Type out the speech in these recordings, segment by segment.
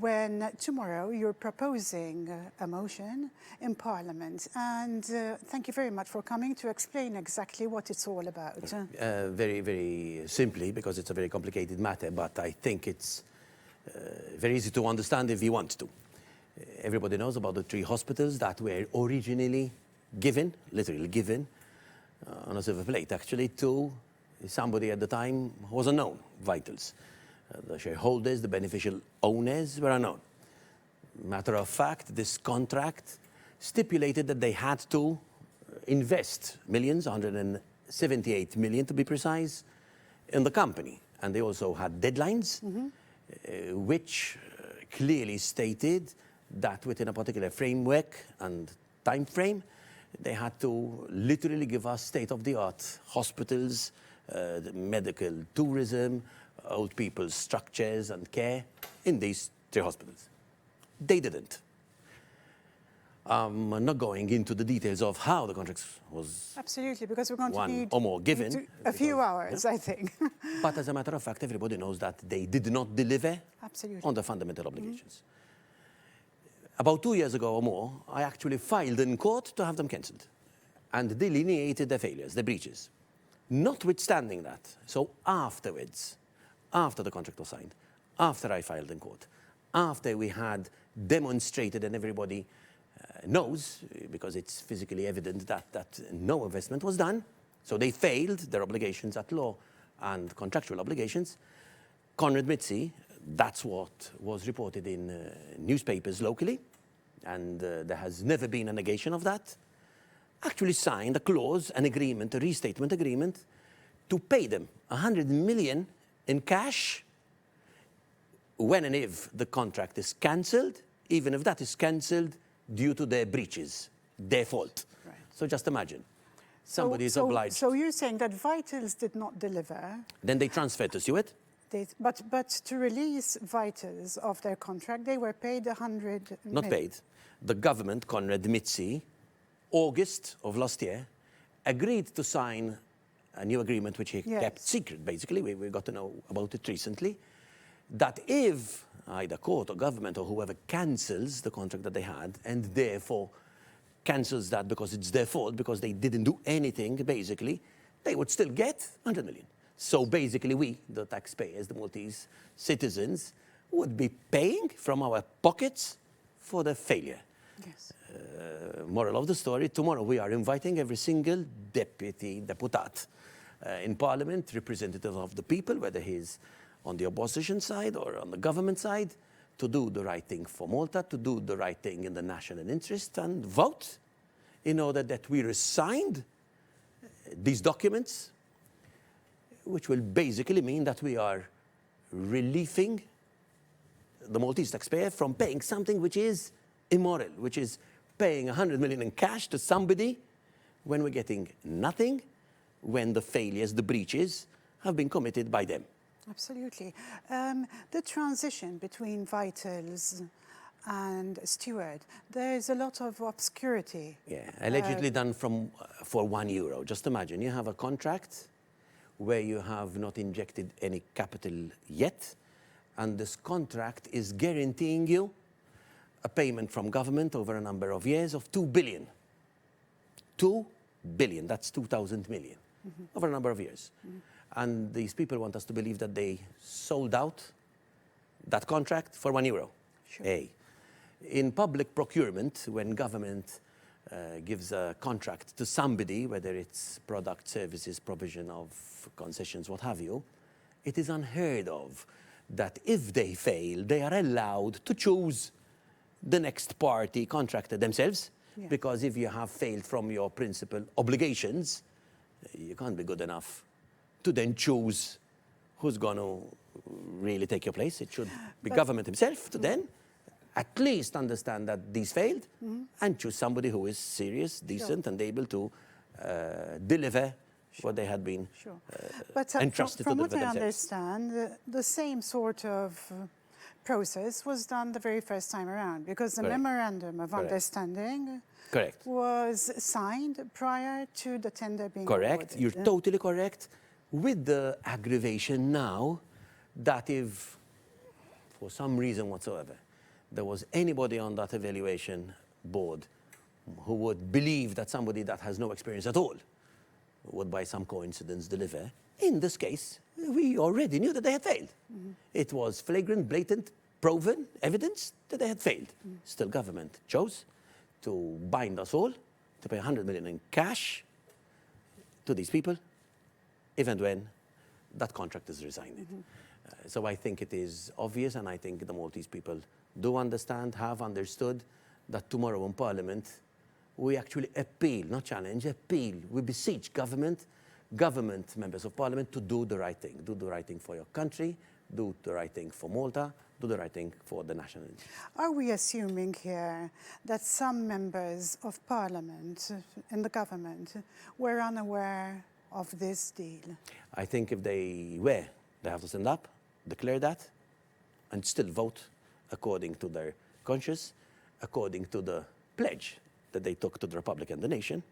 when tomorrow you're proposing a motion in Parliament. And thank you very much for coming to explain exactly what it's all about. Very, very simply, because it's a very complicated matter, but I think it's very easy to understand if you want to. Everybody knows about the 3 hospitals that were originally given, literally given, on a silver plate, actually, to somebody at the time who was unknown, Vitals. The shareholders, the beneficial owners were unknown. Matter of fact, this contract stipulated that they had to invest millions, 178 million to be precise, in the company. And they also had deadlines, which clearly stated that within a particular framework and time frame, they had to literally give us state-of-the-art hospitals, medical tourism, old people's structures and care in these 3 hospitals. They didn't. I'm not going into the details of how the contract was Absolutely, because we're going to need or more given. A few hours, I think. But as a matter of fact, everybody knows that they did not deliver Absolutely. on the fundamental obligations. About 2 years ago or more, I actually filed in court to have them cancelled and delineated their failures, their breaches. Notwithstanding that, so afterwards, after the contract was signed, after I filed in court, after we had demonstrated and everybody knows, because it's physically evident that no investment was done, so they failed their obligations at law and contractual obligations, Conrad Mitzi, that's what was reported in newspapers locally, and there has never been a negation of that, actually signed a clause, an agreement, a restatement agreement, to pay them 100 million in cash when and if the contract is cancelled, even if that is cancelled due to their breaches, their fault. Right. So just imagine, somebody is obliged. So you're saying that Vitals did not deliver. Then they transferred to Steward. But to release Vitals of their contract, they were paid 100 Not million. paid. The government, Conrad Mitzi, August of last year, agreed to sign a new agreement which he kept secret, basically. We got to know about it recently. That if either court or government or whoever cancels the contract that they had and therefore cancels that because it's their fault, because they didn't do anything, basically, they would still get 100 million. So basically we, the taxpayers, the Maltese citizens, would be paying from our pockets for the failure. Yes. Moral of the story, tomorrow we are inviting every single deputat in Parliament, representative of the people, whether he's on the opposition side or on the government side, to do the right thing for Malta, to do the right thing in the national interest and vote in order that we resign these documents, which will basically mean that we are relieving the Maltese taxpayer from paying something which is immoral, which is paying 100 million in cash to somebody when we're getting nothing, when the failures, the breaches, have been committed by them. Absolutely. The transition between Vitals and Steward, there's a lot of obscurity. Yeah, allegedly done for €1. Just imagine, you have a contract where you have not injected any capital yet, and this contract is guaranteeing you a payment from government over a number of years of 2 billion. 2 billion, that's 2,000 million, over a number of years. And these people want us to believe that they sold out that contract for €1. Sure. A. In public procurement, when government gives a contract to somebody, whether it's product, services, provision of concessions, what have you, it is unheard of that if they fail, they are allowed to choose the next party contractor themselves. Yeah. Because if you have failed from your principal obligations, you can't be good enough to then choose who's going to really take your place. It should be government himself to then at least understand that these failed and choose somebody who is serious, decent, and able to deliver what they had been entrusted to deliver themselves. From what I understand, the same sort of process was done the very first time around, because the memorandum of understanding was signed prior to the tender being awarded. You're totally correct. With the aggravation now that if, for some reason whatsoever, there was anybody on that evaluation board who would believe that somebody that has no experience at all would, by some coincidence, deliver. In this case, we already knew that they had failed. It was flagrant, blatant, proven evidence that they had failed. Still, government chose to bind us all, to pay 100 million in cash to these people, even when that contract is resigned. So I think it is obvious, and I think the Maltese people do understand, have understood, that tomorrow in Parliament, we actually appeal, not challenge, appeal. We beseech government, members of Parliament, to do the right thing. Do the right thing for your country, do the right thing for Malta, do the right thing for the national interest. Are we assuming here that some members of Parliament in the government were unaware of this deal? I think if they were, they have to stand up, declare that, and still vote according to their conscience, according to the pledge that they took to the Republic and the nation,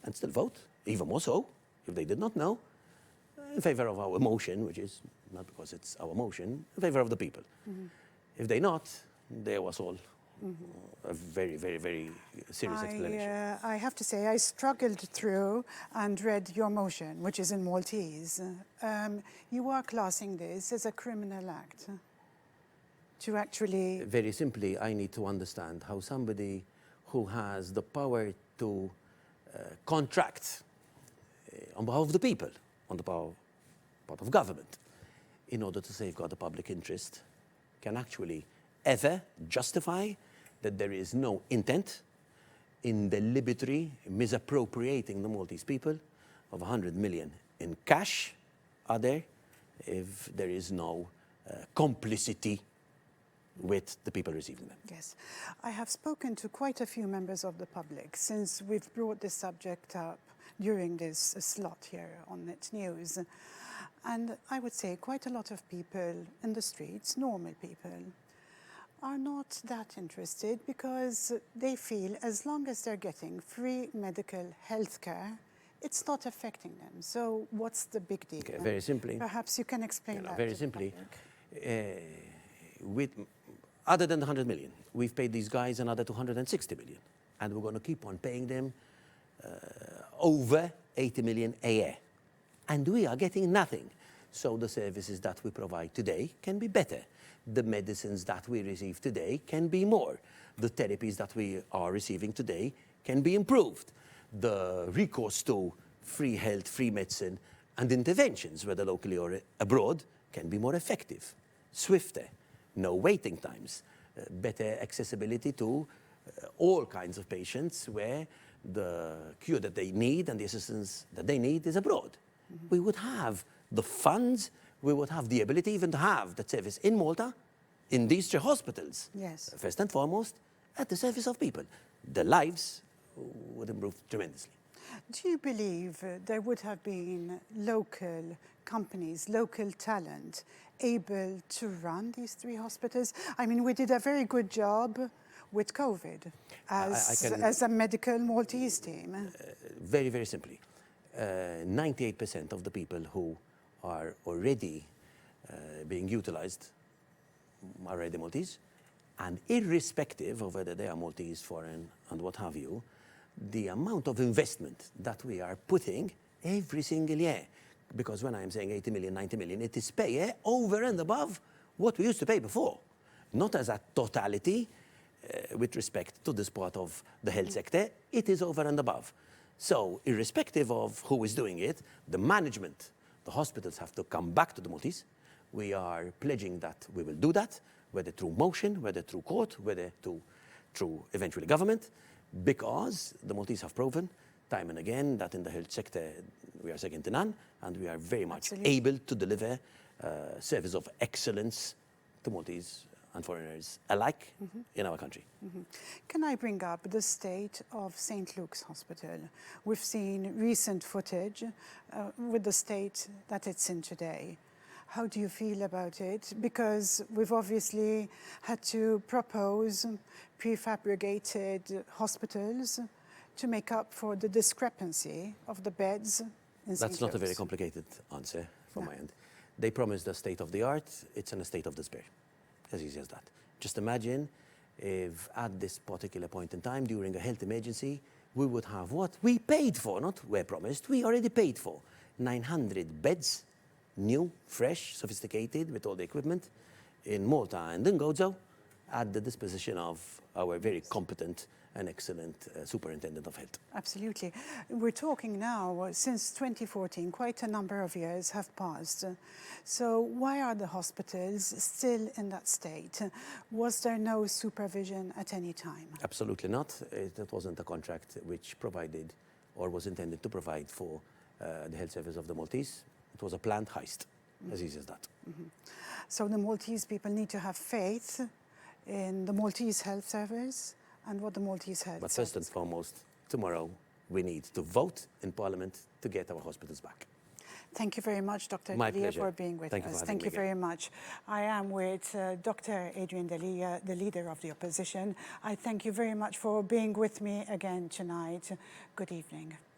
and still vote, even more so, if they did not know, in favor of our motion, which is not because it's our motion, in favor of the people. If they not, there was all a very, very, very serious explanation. I have to say, I struggled through and read your motion, which is in Maltese. You are classing this as a criminal act to actually... Very simply, I need to understand how somebody who has the power to contract on behalf of the people, on the part of government, in order to safeguard the public interest, can actually ever justify that there is no intent in deliberately misappropriating the Maltese people of 100 million in cash, are there, if there is no complicity with the people receiving them. Yes. I have spoken to quite a few members of the public since we've brought this subject up during this slot here on Net News. And I would say quite a lot of people in the streets, normal people, are not that interested because they feel as long as they're getting free medical health care, it's not affecting them. So what's the big deal? Okay, very simply. Perhaps you can explain that. Very simply, other than the 100 million, we've paid these guys another 260 million. And we're going to keep on paying them over 80 million a year. And we are getting nothing. So the services that we provide today can be better. The medicines that we receive today can be more. The therapies that we are receiving today can be improved. The recourse to free health, free medicine, and interventions, whether locally or abroad, can be more effective, swifter, no waiting times, better accessibility to all kinds of patients where the cure that they need and the assistance that they need is abroad. We would have the funds, we would have the ability even to have that service in Malta, in these 3 hospitals. Yes. First and foremost, at the service of people. Their lives would improve tremendously. Do you believe there would have been local companies, local talent, able to run these 3 hospitals? I mean, we did a very good job with COVID as a medical Maltese team. Very, very simply. 98% of the people who are already being utilized are already Maltese, and irrespective of whether they are Maltese, foreign, and what have you, the amount of investment that we are putting every single year, because when I'm saying 80 million, 90 million, it is pay over and above what we used to pay before, not as a totality with respect to this part of the health sector, it is over and above. So irrespective of who is doing it, the management, the hospitals have to come back to the Maltese. We are pledging that we will do that, whether through motion, whether through court, whether through eventually government, because the Maltese have proven time and again that in the health sector we are second to none, and we are very much able to deliver service of excellence to Maltese and foreigners alike in our country. Can I bring up the state of St. Luke's Hospital? We've seen recent footage with the state that it's in today. How do you feel about it? Because we've obviously had to propose prefabricated hospitals to make up for the discrepancy of the beds in St. That's not Luke's. a very complicated answer from my end. They promised a state of the art, it's in a state of despair. As easy as that. Just imagine if at this particular point in time during a health emergency, we would have what we paid for, not were promised, we already paid for. 900 beds, new, fresh, sophisticated, with all the equipment, in Malta and in Gozo, at the disposition of our very competent and excellent superintendent of health. Absolutely. We're talking now, since 2014, quite a number of years have passed. So why are the hospitals still in that state? Was there no supervision at any time? Absolutely not. It wasn't a contract which provided or was intended to provide for the health service of the Maltese. It was a planned heist, as easy as that. So the Maltese people need to have faith in the Maltese health service and what the Maltese health But first and foremost, tomorrow we need to vote in Parliament to get our hospitals back. Thank you very much, Dr. My Delia, pleasure. for being with us. Thank you very much. I am with Dr. Adrian Delia, the leader of the opposition. I thank you very much for being with me again tonight. Good evening.